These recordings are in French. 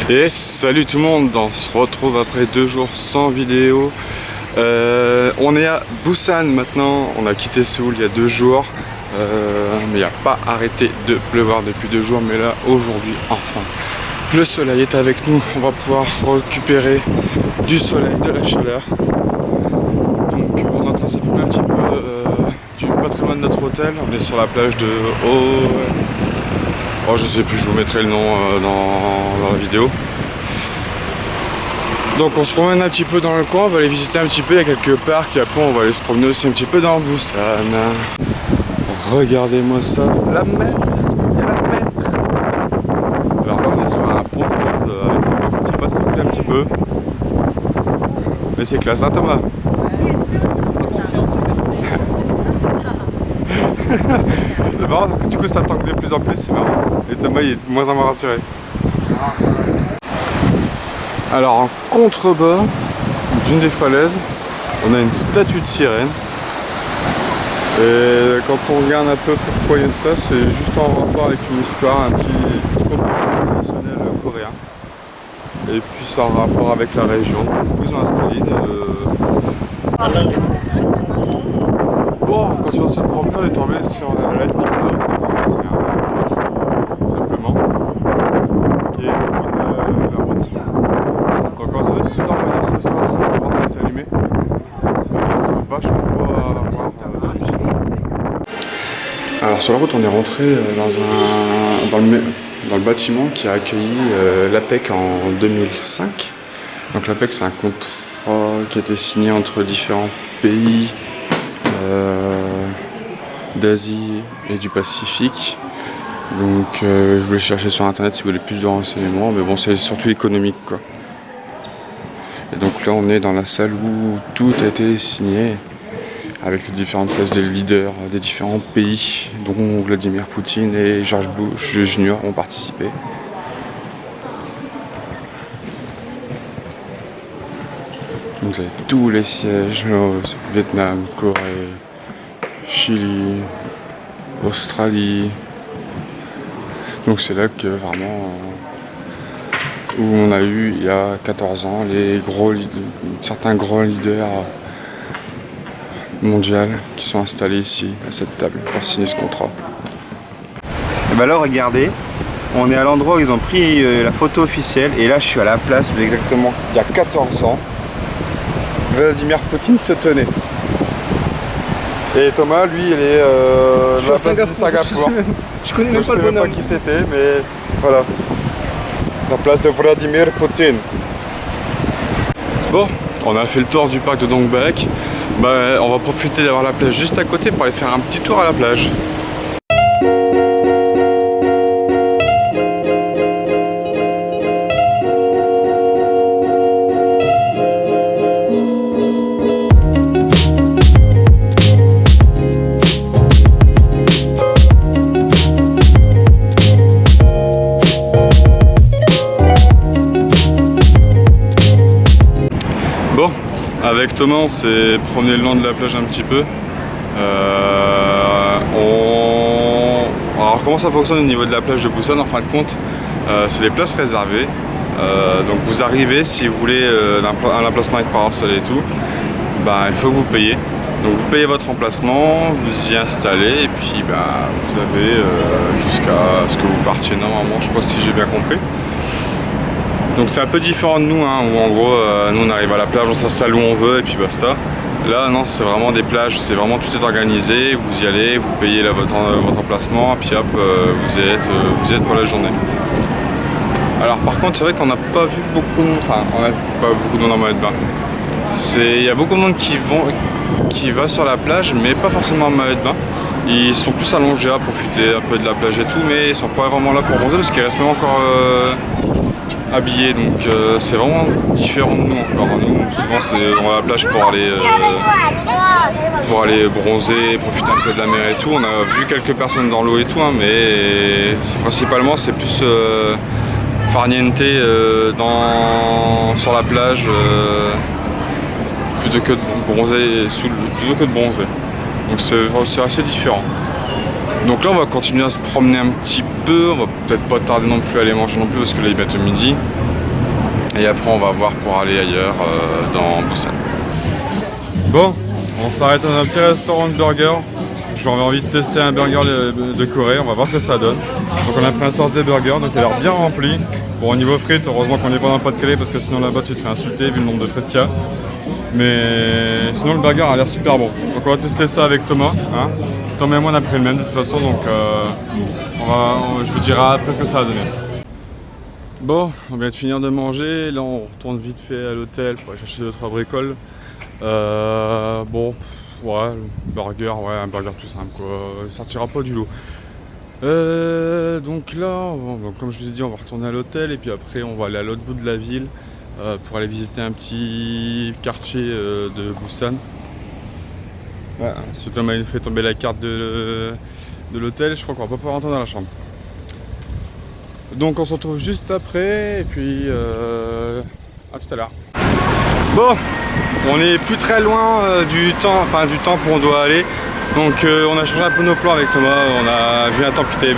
Et salut tout le monde, on se retrouve après 2 jours sans vidéo. On est à Busan maintenant, on a quitté Séoul il y a 2 jours. Mais il n'y a pas arrêté de pleuvoir depuis 2 jours, mais là aujourd'hui enfin le soleil est avec nous, on va pouvoir récupérer du soleil, de la chaleur. Donc on est en train de s'épumer un petit peu du patrimoine de notre hôtel. On est sur la plage de Oh, je sais plus, je vous mettrai le nom dans la vidéo. Donc on se promène un petit peu dans le coin, on va aller visiter un petit peu, il y a quelques parcs et après on va aller se promener aussi un petit peu dans Busan. Regardez-moi ça, la mer, il y a la mer. Alors là on est sur un pont avec un petit passe un petit peu. Mais c'est classe, hein Thomas? C'est marrant parce que du coup ça tangue de plus en plus, c'est marrant. Et Thomas il est de moins en moins rassuré. Alors en contrebas d'une des falaises, on a une statue de sirène. Et quand on regarde un peu pourquoi il y a ça, c'est juste en rapport avec une histoire, un petit conte traditionnel coréen. Et puis c'est en rapport avec la région. Du coup ils ont installé une... Bon, quand on se promenait, on est tombé sur la ligne simplement. Qui est la route. Donc on s'est dit c'est normal ce soir, on va commencer à s'allumer. C'est vachement beau à voir. Alors sur la route on est rentré dans le bâtiment qui a accueilli l'APEC en 2005. Donc l'APEC c'est un contrat qui a été signé entre différents pays d'Asie et du Pacifique. Donc je voulais chercher sur internet si vous voulez plus de renseignements, mais bon c'est surtout économique quoi. Et donc là on est dans la salle où tout a été signé avec les différentes places des leaders des différents pays dont Vladimir Poutine et George Bush Jr. ont participé. Vous avez tous les sièges, Vietnam, Corée, Chili, Australie. Donc c'est là que vraiment où on a eu il y a 14 ans certains gros leaders mondiaux qui sont installés ici à cette table pour signer ce contrat. Et bah là regardez, on est à l'endroit où ils ont pris la photo officielle et là je suis à la place où exactement il y a 14 ans Vladimir Poutine se tenait. Et Thomas, lui, il est la place du Singapour. Je connais même pas le bonhomme. Je sais même pas qui c'était, mais voilà. La place de Vladimir Poutine. Bon, on a fait le tour du parc de Dongbaek. Bah, on va profiter d'avoir la plage juste à côté pour aller faire un petit tour à la plage. Bon, avec Thomas on s'est promené le long de la plage un petit peu. Alors comment ça fonctionne au niveau de la plage de Busan en fin de compte, c'est des places réservées. Donc vous arrivez, si vous voulez un emplacement avec parasol et tout, bah, il faut que vous payiez. Donc vous payez votre emplacement, vous y installez et puis bah, vous avez jusqu'à ce que vous partiez normalement, je crois si j'ai bien compris. Donc c'est un peu différent de nous, hein, où en gros nous on arrive à la plage, on s'installe où on veut et puis basta. Là non, c'est vraiment des plages, c'est vraiment tout est organisé, vous y allez, vous payez là, votre emplacement, puis hop, vous y êtes pour la journée. Alors par contre c'est vrai qu'on n'a pas vu beaucoup de monde, enfin on a vu pas beaucoup de monde en maillot de bain. Il y a beaucoup de monde qui va sur la plage mais pas forcément en maillot de bain. Ils sont plus allongés à profiter un peu de la plage et tout, mais ils sont pas vraiment là pour bronzer parce qu'ils restent même encore habillés, donc c'est vraiment différent de nous encore. Nous souvent on va à la plage pour aller bronzer, profiter un peu de la mer et tout. On a vu quelques personnes dans l'eau et tout, hein, mais principalement c'est plus farniente sur la plage plutôt que de bronzer donc c'est assez différent. Donc là on va continuer à se promener un petit peu, on va peut-être pas tarder non plus à aller manger non plus parce que là il va être midi. Et après on va voir pour aller ailleurs dans Busan. Bon, on s'arrête dans un petit restaurant de burgers. J'avais envie de tester un burger de Corée, on va voir ce que ça donne. Donc on a pris un sauce des burgers, donc il a l'air bien rempli. Bon, au niveau frites, heureusement qu'on n'est pas dans le Pas-de-Calais parce que sinon là-bas tu te fais insulter vu le nombre de frites qu'il y a. Mais sinon le burger a l'air super bon. Donc on va tester ça avec Thomas. Hein. Thomas et moi on a pris le même de toute façon, donc je vous dirai après ce que ça a donné. Bon, on vient de finir de manger, là on retourne vite fait à l'hôtel pour aller chercher 2-3 bricoles. Bon, ouais, burger, ouais, un burger tout simple quoi, il sortira pas du lot. Donc là, donc, comme je vous ai dit, on va retourner à l'hôtel et puis après on va aller à l'autre bout de la ville pour aller visiter un petit quartier de Busan. Ouais, si Thomas il fait tomber la carte de l'hôtel, je crois qu'on va pas pouvoir rentrer dans la chambre. Donc on se retrouve juste après et puis à tout à l'heure. Bon, on est plus très loin du temple où on doit aller. Donc on a changé un peu nos plans avec Thomas. On a vu un temple qui était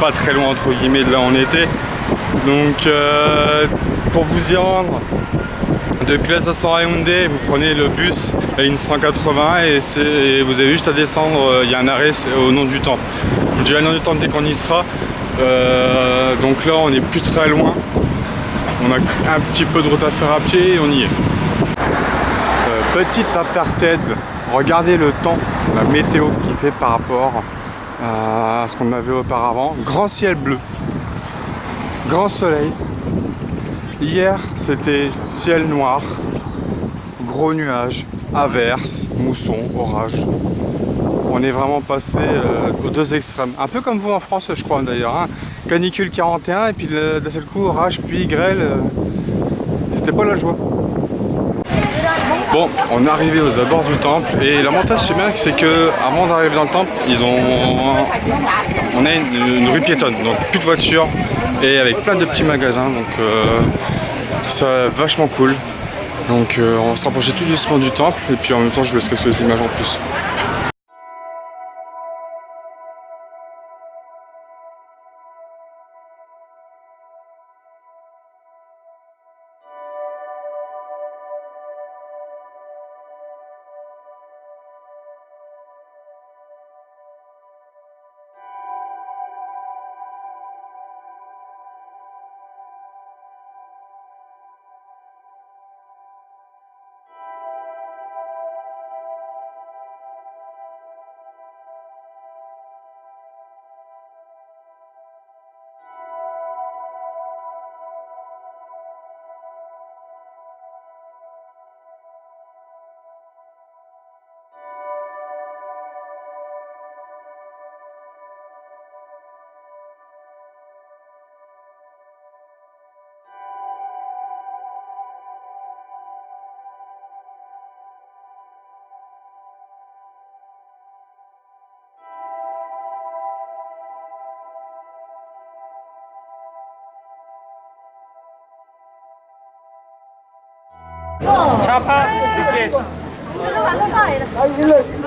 pas très loin entre guillemets de là où on était. Donc pour vous y rendre, depuis la station Haeundae, vous prenez le bus la ligne 180 et vous avez juste à descendre. Il y a un arrêt au nom du temple. Je vous dirai le nom du temple dès qu'on y sera. Donc là on est plus très loin. On a un petit peu de route à faire à pied et on y est. Petite apartheid, regardez le temps, la météo qu'il fait par rapport à ce qu'on avait auparavant. Grand ciel bleu, grand soleil. Hier c'était ciel noir, gros nuages, averses, mousson, orage. On est vraiment passé aux deux extrêmes. Un peu comme vous en France je crois d'ailleurs. Hein. Canicule 41 et puis d'un seul coup orage puis grêle. C'était pas la joie. Bon, on est arrivé aux abords du temple et l'avantage c'est bien c'est que avant d'arriver dans le temple, on a une rue piétonne, donc plus de voitures et avec plein de petits magasins, donc ça vachement cool. Donc on va se rapprocher tout doucement du temple et puis en même temps je vous laisserai sur les images en plus.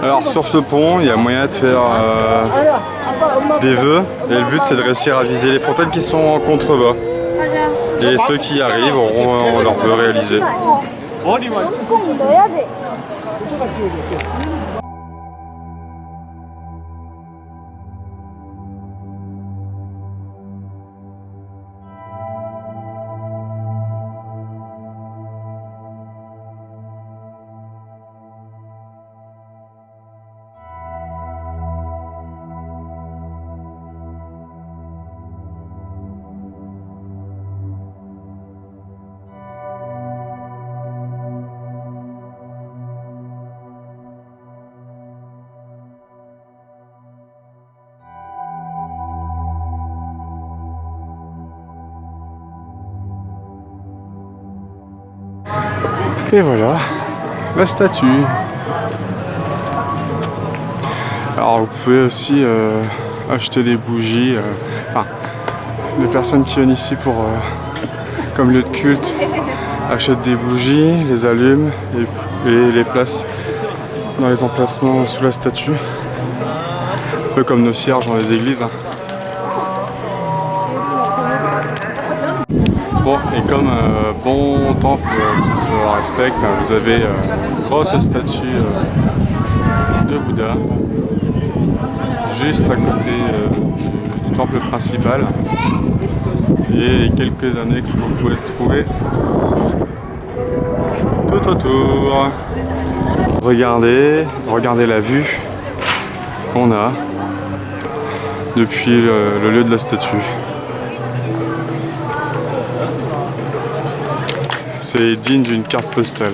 Alors sur ce pont, il y a moyen de faire des vœux et le but c'est de réussir à viser les fontaines qui sont en contrebas. Et ceux qui y arrivent auront leur vœu réalisé. Et voilà, la statue. Alors vous pouvez aussi acheter des bougies, les personnes qui viennent ici pour comme lieu de culte achètent des bougies, les allument et les placent dans les emplacements sous la statue. Un peu comme nos cierges dans les églises. Bon, et comme bon temple qui se respecte, vous avez une grosse statue de Bouddha juste à côté du temple principal et quelques annexes que vous pouvez trouver tout autour. Regardez la vue qu'on a depuis le lieu de la statue. C'est digne d'une carte postale.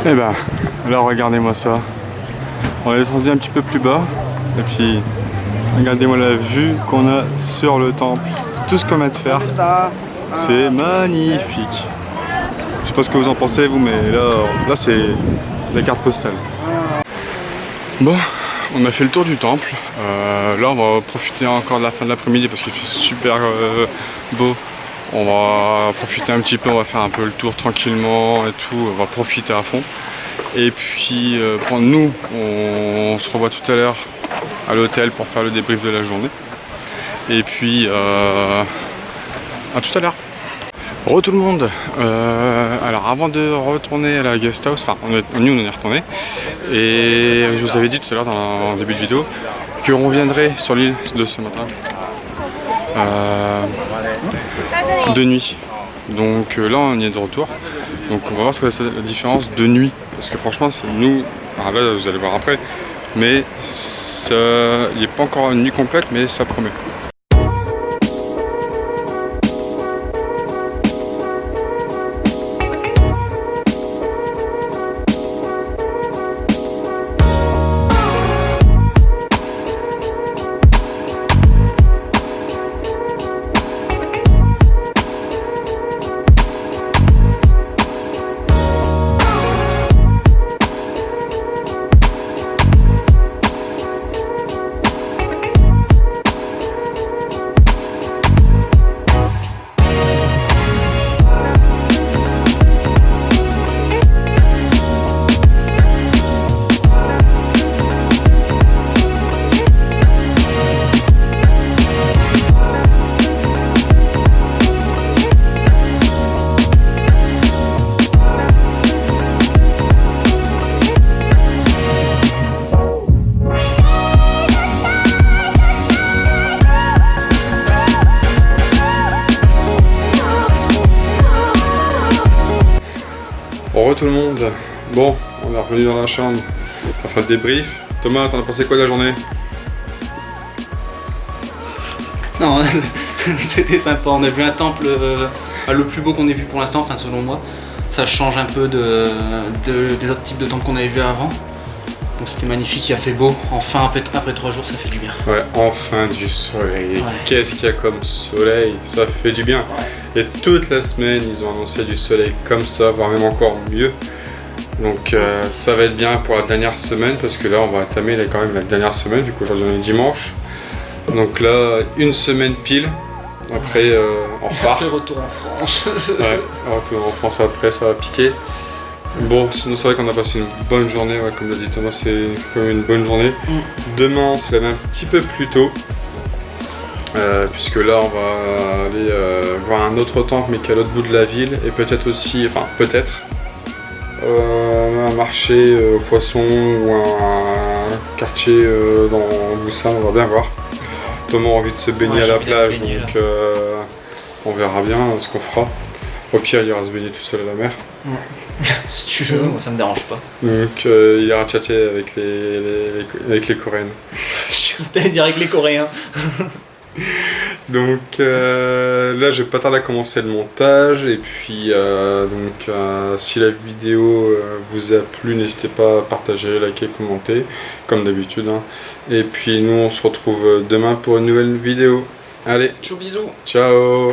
Et ben, là regardez-moi ça. On est descendu un petit peu plus bas. Et puis, regardez-moi la vue qu'on a sur le temple. Tout ce qu'on vient de faire, c'est magnifique. Je sais pas ce que vous en pensez vous, mais là c'est la carte postale. Bon, on a fait le tour du temple. Là on va profiter encore de la fin de l'après-midi parce qu'il fait super beau. On va profiter un petit peu, on va faire un peu le tour tranquillement et tout, on va profiter à fond. Et puis pour nous, on se revoit tout à l'heure à l'hôtel pour faire le débrief de la journée. Et puis à tout à l'heure. Re tout le monde. Alors avant de retourner à la guest house, enfin nous on est retourné. Et je vous avais dit tout à l'heure dans le début de vidéo qu'on reviendrait sur l'île de ce matin. De nuit. Donc là on y est de retour. Donc on va voir ce que c'est la différence de nuit. Parce que franchement c'est nous. Alors là vous allez voir après. Mais il n'est pas encore une nuit complète mais ça promet. Bonjour tout le monde. Bon, on est revenu dans la chambre. On va faire le débrief. Thomas, t'en as pensé quoi de la journée? Non, c'était sympa. On a vu un temple le plus beau qu'on ait vu pour l'instant, enfin selon moi. Ça change un peu des autres types de temples qu'on avait vu avant. Donc c'était magnifique, il a fait beau. Enfin, après 3 jours, ça fait du bien. Ouais, enfin du soleil. Ouais. Qu'est-ce qu'il y a comme soleil? Ça fait du bien. Et toute la semaine, ils ont annoncé du soleil comme ça, voire même encore mieux. Donc ça va être bien pour la dernière semaine, parce que là, on va entamer quand même la dernière semaine, vu qu'aujourd'hui on est dimanche. Donc là, une semaine pile. Après, on repart. Après, retour en France. Ouais, retour en France après, ça va piquer. Bon, sinon c'est vrai qu'on a passé une bonne journée, ouais, comme l'a dit Thomas, c'est quand même une bonne journée. Demain, on se lève un petit peu plus tôt, puisque là on va aller voir un autre temple, mais qui est à l'autre bout de la ville, et peut-être aussi, enfin peut-être, un marché aux poissons ou un quartier dans Busan, on va bien voir. Thomas a envie de se baigner à la plage, donc on verra bien ce qu'on fera. Au pire, il ira se baigner tout seul à la mer. Si tu veux, moi ça me dérange pas. Donc il ira tchatcher avec les Coréennes. T'allais dire avec les Coréens. Donc là je vais pas tarder à commencer le montage et puis si la vidéo vous a plu, n'hésitez pas à partager, liker, commenter comme d'habitude, hein. Et puis nous on se retrouve demain pour une nouvelle vidéo. Allez, Ciao, bisous. ciao.